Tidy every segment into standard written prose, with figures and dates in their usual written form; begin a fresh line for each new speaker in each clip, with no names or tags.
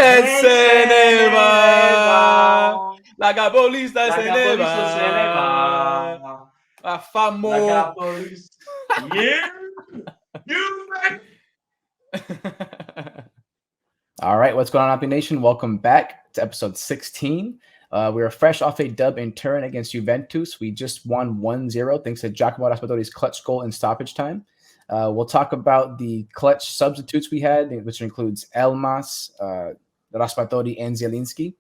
E
E
se
se
ne
ne
va.
va.
La capolista
La
se ne
capolista se ne
va.
va. La
Affamo.
capolista. Yeah. You make.
All right, what's going on, Happy Nation? Welcome back to episode 16. We are fresh off a dub in Turin against Juventus. We just won 1-0 thanks to Giacomo Raspadori's clutch goal in stoppage time. We'll talk about the clutch substitutes we had, which includes Elmas, Raspadori, and Zielinski.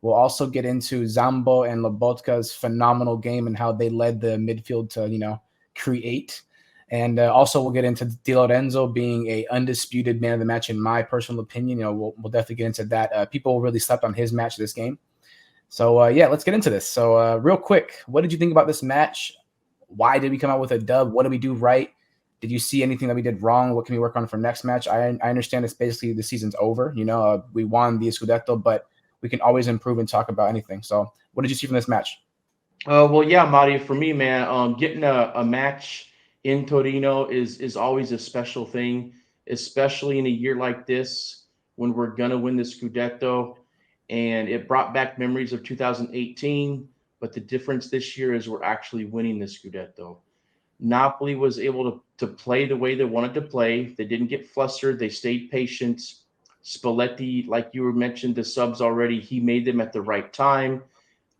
We'll also get into Zambo and Lobotka's phenomenal game and how they led the midfield to, create. And also we'll get into Di Lorenzo being a undisputed man of the match, in my personal opinion. We'll definitely get into that. People really slept on his match this game. So, let's get into this. So, real quick, what did you think about this match? Why did we come out with a dub? What did we do right? Did you see anything that we did wrong? What can we work on for next match? I understand it's basically the season's over. We won the Scudetto, but we can always improve and talk about anything. So, what did you see from this match?
Well, yeah, Marty. For me, man, getting a match in Torino is always a special thing, especially in a year like this when we're gonna win the Scudetto. And it brought back memories of 2018. But the difference this year is we're actually winning the Scudetto. Napoli was able to play the way they wanted to play. They didn't get flustered. They stayed patient. Spalletti, like you were mentioned, the subs already, he made them at the right time.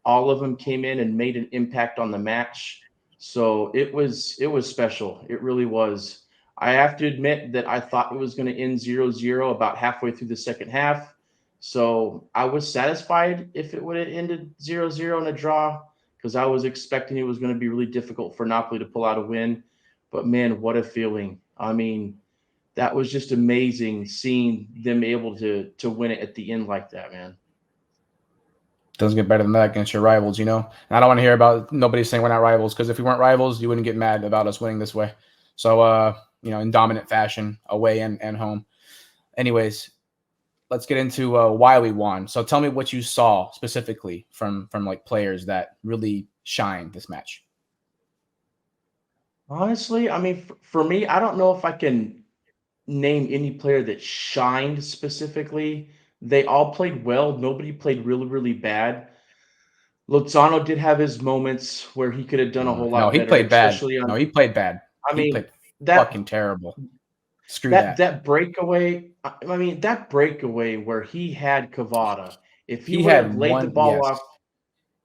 All of them came in and made an impact on the match. So it was special. It really was. I have to admit that I thought it was going to end 0-0 about halfway through the second half. So I was satisfied if it would have ended 0-0 in a draw because I was expecting it was going to be really difficult for Napoli to pull out a win. But man, what a feeling. I mean, that was just amazing seeing them able to win it at the end like that, man.
Doesn't get better than that against your rivals. And I don't want to hear about nobody saying we're not rivals, because if we weren't rivals, you wouldn't get mad about us winning this way. So, in dominant fashion, away and home. Anyways, let's get into why we won. So tell me what you saw specifically from like players that really shined this match.
Honestly, I mean, for me, I don't know if I can name any player that shined specifically. They all played well. Nobody played really, really bad. Lozano did have his moments where he could have done a whole
No,
lot
he
better,
played bad.
especially on.
No, he played bad.
I
He
mean,
played
that
fucking terrible. Screw
that
that.
that breakaway. I mean, that breakaway where he had Cavada. If he
He
would have
had
laid the
one.
ball
Yes.
off,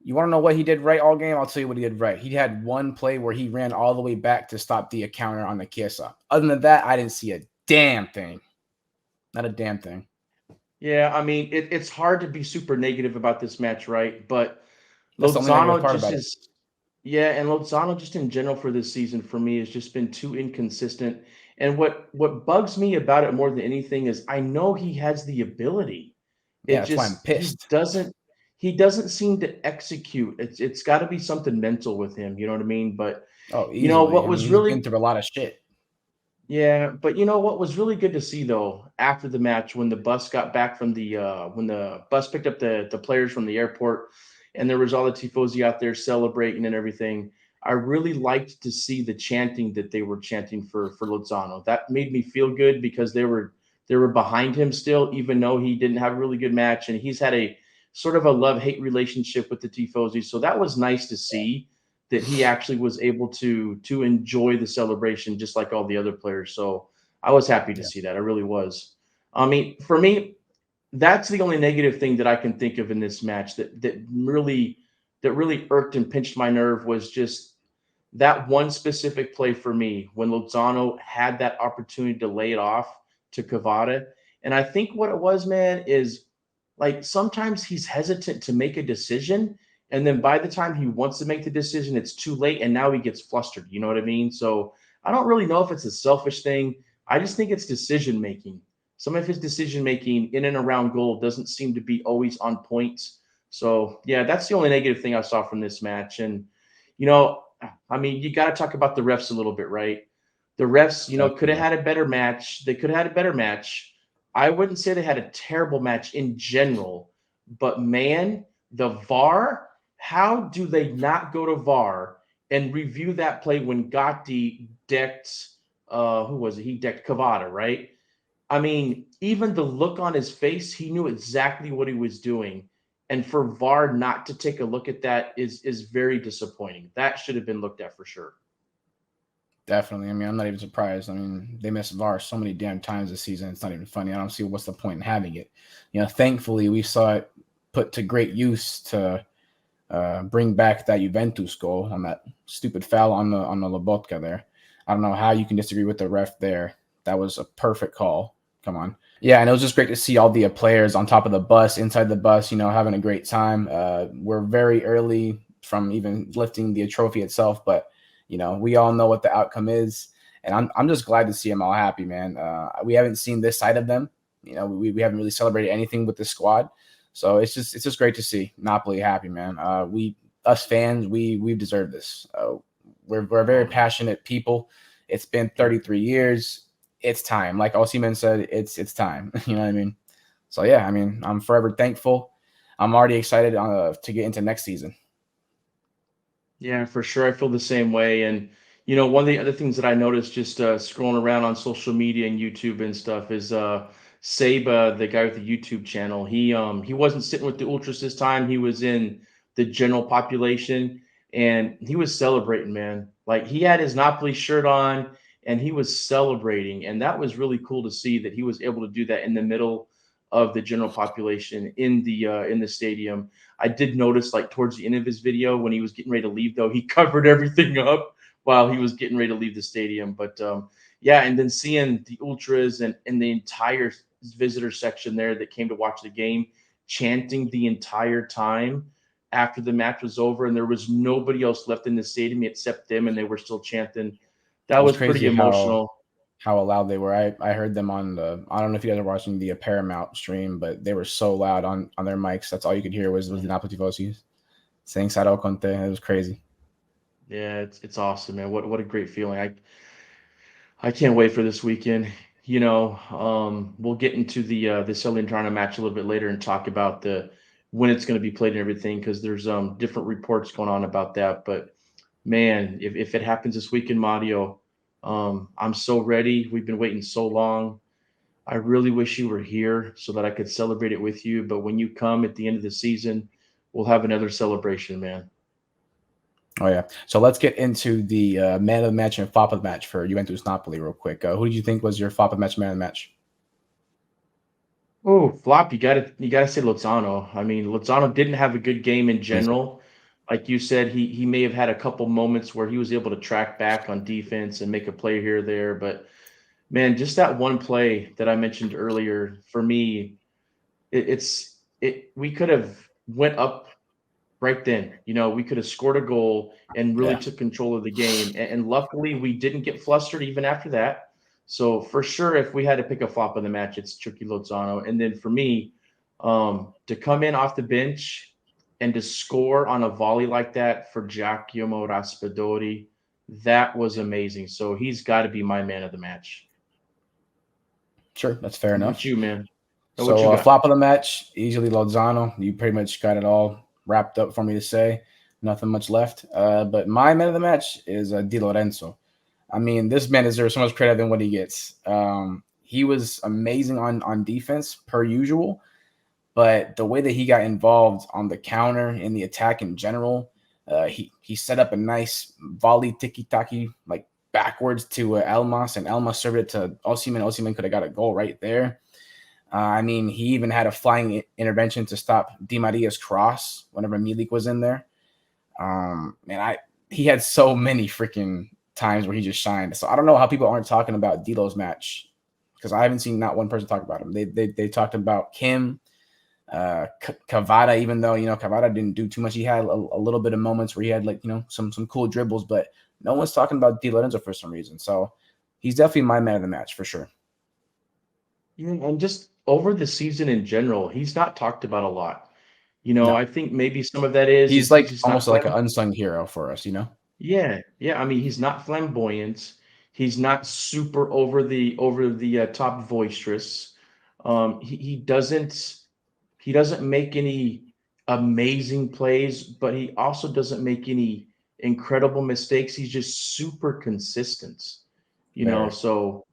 You want to know what he did right all game? I'll tell you what he did right. He had one play where he ran all the way back to stop the counter on the Chiesa. Other than that, I didn't see a damn thing. Not a damn thing.
yeah. I mean, it's hard to be super negative about this match, right? But
That's the only negative
Lozano
part
just
about it.
is. Yeah, and Lozano just in general for this season for me has just been too inconsistent. And what bugs me about it more than anything is I know he has the ability.
Yeah,
It
that's why I'm
just
pissed.
he doesn't seem to execute. It's got to be something mental with him, you know what I mean? But
Oh,
you know
easily.
what
I mean,
was
he's been
really
through a lot of shit.
yeah, but you know what was really good to see though after the match when the bus got back from the when the bus picked up the players from the airport and there was all the tifosi out there celebrating and everything. I really liked to see the chanting that they were chanting for Lozano. That made me feel good because they were behind him still, even though he didn't have a really good match and he's had a sort of a love-hate relationship with the tifosi. So that was nice to see that he actually was able to enjoy the celebration just like all the other players. So I was happy to
Yeah.
see that. I really was. I mean, for me, that's the only negative thing that I can think of in this match that really irked and pinched my nerve was just that one specific play for me when Lozano had that opportunity to lay it off to Cavada. And I think what it was, man, is like sometimes he's hesitant to make a decision. And then by the time he wants to make the decision, it's too late. And now he gets flustered. You know what I mean? So I don't really know if it's a selfish thing. I just think it's decision making. Some of his decision making in and around goal doesn't seem to be always on point. So yeah, that's the only negative thing I saw from this match. And you know, I mean, you got to talk about the refs a little bit, right? The refs, could have
Definitely.
had a better match. They could have had a better match. I wouldn't say they had a terrible match in general, but man, the VAR, how do they not go to VAR and review that play when Gotti decked who was it? He decked Cavada, right? I mean, even the look on his face, he knew exactly what he was doing. And for VAR not to take a look at that is very disappointing. That should have been looked at for sure.
Definitely. I mean, I'm not even surprised. I mean, they missed VAR so many damn times this season. It's not even funny. I don't see what's the point in having it. Thankfully, we saw it put to great use to bring back that Juventus goal on that stupid foul on the Lobotka there. I don't know how you can disagree with the ref there. That was a perfect call. Come on. Yeah, and it was just great to see all the players on top of the bus, inside the bus, having a great time. We're very early from even lifting the trophy itself, but we all know what the outcome is, and I'm just glad to see them all happy, man. We haven't seen this side of them. We haven't really celebrated anything with the squad, so it's just great to see Napoli happy, man. Us fans, we've deserved this. We're very passionate people. It's been 33 years. It's time. Like Osimhen said, it's time. You know what I mean? So yeah, I mean, I'm forever thankful. I'm already excited to get into next season.
Yeah, for sure. I feel the same way. And, one of the other things that I noticed just scrolling around on social media and YouTube and stuff is Saba, the guy with the YouTube channel. He wasn't sitting with the ultras this time. He was in the general population and he was celebrating, man. Like he had his Napoli shirt on and he was celebrating. And that was really cool to see that he was able to do that in the middle of the general population in the stadium. I did notice like towards the end of his video when he was getting ready to leave, though, he covered everything up while he was getting ready to leave the stadium. But yeah, and then seeing the ultras and the entire visitor section there that came to watch the game chanting the entire time after the match was over, and there was nobody else left in the stadium except them, and they were still chanting. That
It was
was pretty
crazy
emotional.
how loud they were. I heard them on I don't know if you guys are watching the Paramount stream, but they were so loud on their mics. That's all you could hear was the Napoli tifosi saying Saro Conte. It was crazy.
Yeah, it's awesome, man. What a great feeling. I can't wait for this weekend. We'll get into the Salernitana match a little bit later and talk about the when it's going to be played and everything because there's different reports going on about that. But man, if it happens this weekend, Mario, I'm so ready. We've been waiting so long. I really wish you were here so that I could celebrate it with you. But when you come at the end of the season, we'll have another celebration, man.
Oh yeah. So let's get into the man of the match and flop of the match for Juventus Napoli real quick. Who did you think was your flop of the match, man of the match?
Oh, flop, you gotta say Lozano. I mean, Lozano didn't have a good game in general. Like you said, he may have had a couple moments where he was able to track back on defense and make a play here or there, but man, just that one play that I mentioned earlier, for me, we could have went up right then. We could have scored a goal and really
Yeah.
took control of the game. And luckily, we didn't get flustered even after that. So for sure, if we had to pick a flop of the match, it's Chucky Lozano. And then for me, to come in off the bench and to score on a volley like that for Giacomo Raspadori, that was amazing. So he's got to be my man of the match.
Sure, that's fair
What
enough.
you, man? What you
So
got?
flop of the match, easily Lozano. You pretty much got it all wrapped up for me to say. Nothing much left. But my man of the match is Di Lorenzo. I mean, this man deserves so much credit than what he gets. He was amazing on defense per usual, but the way that he got involved on the counter in the attack in general, he set up a nice volley tiki-taki like backwards to Elmas, and Elmas served it to Osimhen. Osimhen could have got a goal right there. I mean, he even had a flying intervention to stop Di Maria's cross whenever Milik was in there. He had so many freaking times where he just shined. So I don't know how people aren't talking about Dilo's match because I haven't seen not one person talk about him. They talked about Kim, Cavada, even though Cavada didn't do too much. He had a little bit of moments where he had some cool dribbles, but no one's talking about Di Lorenzo for some reason. So he's definitely my man of the match for sure.
Yeah, and just over the season in general, he's not talked about a lot.
No.
I think maybe some of that is
He's
he's
like
just not
almost like an unsung hero for us.
Yeah. I mean, he's not flamboyant. He's not super over the top boisterous. He doesn't make any amazing plays, but he also doesn't make any incredible mistakes. He's just super consistent.
Very.
So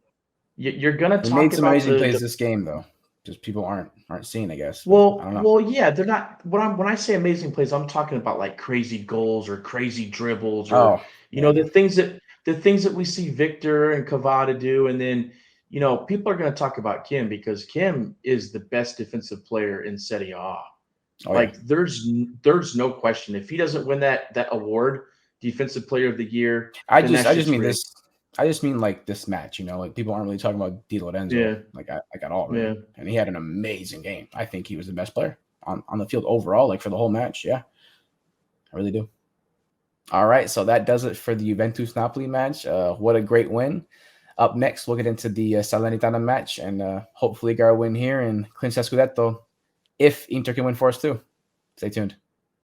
You're gonna
He
talk
made some
about
amazing plays this game, though. Just people aren't seeing, I guess. But I don't know.
Well, yeah, they're not. When I say amazing plays, I'm talking about like crazy goals or crazy dribbles or
Oh, yeah.
the things that we see Victor and Cavada do, and then people are going to talk about Kim because Kim is the best defensive player in Serie A.
Oh,
Like
yeah.
there's no question if he doesn't win that award, Defensive Player of the Year,
I
then
just
that's
I just
just
mean
rigged.
this. I just mean like this match. Like people aren't really talking about Di Lorenzo
Yeah,
like at all, really.
yeah.
And he had an amazing game. I think he was the best player on the field overall, like for the whole match. Yeah, I really do. All right, so that does it for the Juventus Napoli match. What a great win. Up next, we'll get into the Salernitana match and hopefully get our win here and clinch that Scudetto if Inter can win for us too. Stay tuned.